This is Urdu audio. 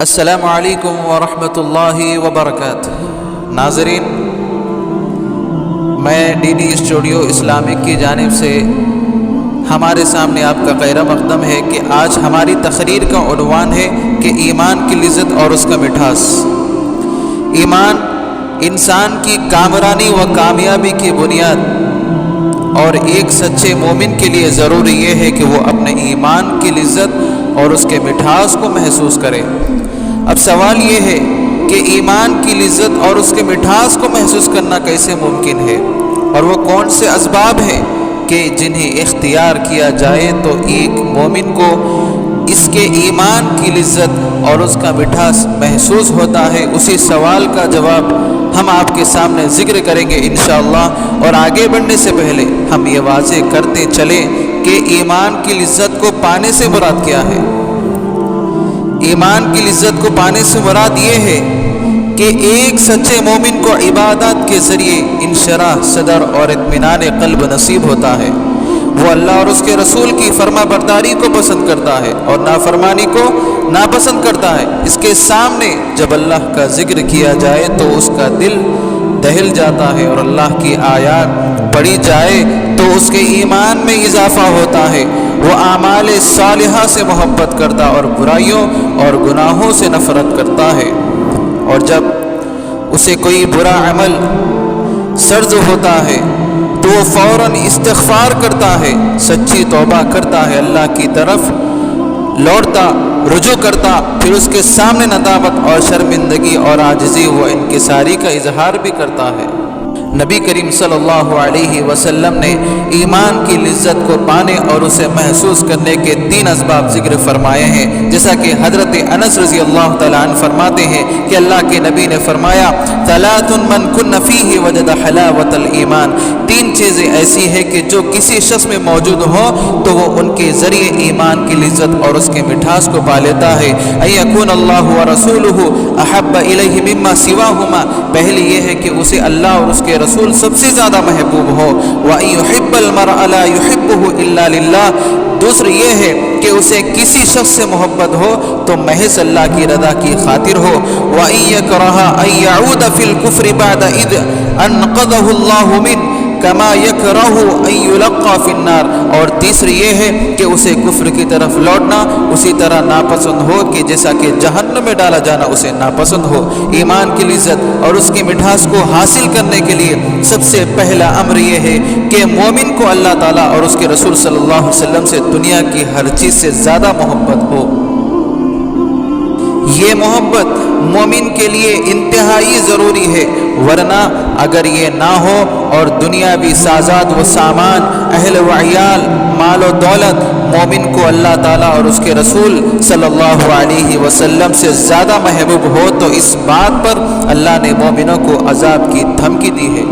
السلام علیکم ورحمۃ اللہ وبرکاتہ۔ ناظرین، میں ڈی ڈی اسٹوڈیو اسلامک کی جانب سے ہمارے سامنے آپ کا خیر مقدم ہے کہ آج ہماری تقریر کا عنوان ہے کہ ایمان کی لذت اور اس کا مٹھاس۔ ایمان انسان کی کامرانی و کامیابی کی بنیاد، اور ایک سچے مومن کے لیے ضروری یہ ہے کہ وہ اپنے ایمان کی لذت اور اس کے مٹھاس کو محسوس کرے۔ اب سوال یہ ہے کہ ایمان کی لذت اور اس کے مٹھاس کو محسوس کرنا کیسے ممکن ہے، اور وہ کون سے اسباب ہیں کہ جنہیں اختیار کیا جائے تو ایک مومن کو اس کے ایمان کی لذت اور اس کا مٹھاس محسوس ہوتا ہے۔ اسی سوال کا جواب ہم آپ کے سامنے ذکر کریں گے انشاءاللہ، اور آگے بڑھنے سے پہلے ہم یہ واضح کرتے چلیں کہ ایمان کی لذت کو پانے سے مراد کیا ہے۔ ایمان کی لذت کو پانے سے مراد یہ ہے کہ ایک سچے مومن کو عبادات کے ذریعے انشراح صدر اور اطمینان قلب نصیب ہوتا ہے۔ وہ اللہ اور اس کے رسول کی فرما برداری کو پسند کرتا ہے اور نافرمانی کو ناپسند کرتا ہے۔ اس کے سامنے جب اللہ کا ذکر کیا جائے تو اس کا دل دہل جاتا ہے، اور اللہ کی آیات پڑھی جائے تو اس کے ایمان میں اضافہ ہوتا ہے۔ وہ اعمال صالحہ سے محبت کرتا اور برائیوں اور گناہوں سے نفرت کرتا ہے، اور جب اسے کوئی برا عمل سرزد ہوتا ہے تو وہ فوراً استغفار کرتا ہے، سچی توبہ کرتا ہے، اللہ کی طرف لوٹتا رجوع کرتا، پھر اس کے سامنے ندامت اور شرمندگی اور عاجزی و انکساری کا اظہار بھی کرتا ہے۔ نبی کریم صلی اللہ علیہ وسلم نے ایمان کی لذت کو پانے اور اسے محسوس کرنے کے 3 اسباب ذکر فرمائے ہیں، جیسا کہ حضرت انس رضی اللہ تعالیٰ عنہ فرماتے ہیں کہ اللہ کے نبی نے فرمایا ثلاث من کن فیہ وجد حلاوۃ الایمان، 3 چیزیں ایسی ہیں کہ جو کسی شخص میں موجود ہوں تو وہ ان کے ذریعے ایمان کی لذت اور اس کے مٹھاس کو پا لیتا ہے۔ ان یکون اللہ ورسولہ احب الیہ مما سواہما، پہلی یہ ہے کہ اسے اللہ اور اس کے رسول سب سے زیادہ محبوب ہو۔ وَأَن يُحِبَّ الْمَرْءَ لَا يُحِبُّهُ إِلَّا لِلَّهِ، دوسری یہ ہے کہ اسے کسی شخص سے محبت ہو تو محض اللہ کی رضا کی خاطر ہو۔ وَأَن يَكْرَهَ أَن يَعُودَ فِي الْكُفْرِ بَعْدَ إِذْ أَنْقَذَهُ اللَّهُ مِنْهُ كَمَا يَكْرَهُ أَن يُلَقَّى فِي النَّارِ، اور تیسری یہ ہے کہ اسے کفر کی طرف لوٹنا اسی طرح ناپسند ہو کہ جیسا کہ جہنم میں ڈالا جانا اسے ناپسند ہو۔ ایمان کی لذت اور اس کی مٹھاس کو حاصل کرنے کے لیے سب سے پہلا امر یہ ہے کہ مومن کو اللہ تعالیٰ اور اس کے رسول صلی اللہ علیہ وسلم سے دنیا کی ہر چیز سے زیادہ محبت ہو۔ یہ محبت مومن کے لیے انتہائی ضروری ہے، ورنہ اگر یہ نہ ہو اور دنیاوی سازات و سامان، اہل و عیال، مال و دولت مومن کو اللہ تعالیٰ اور اس کے رسول صلی اللہ علیہ وسلم سے زیادہ محبوب ہو تو اس بات پر اللہ نے مومنوں کو عذاب کی دھمکی دی ہے۔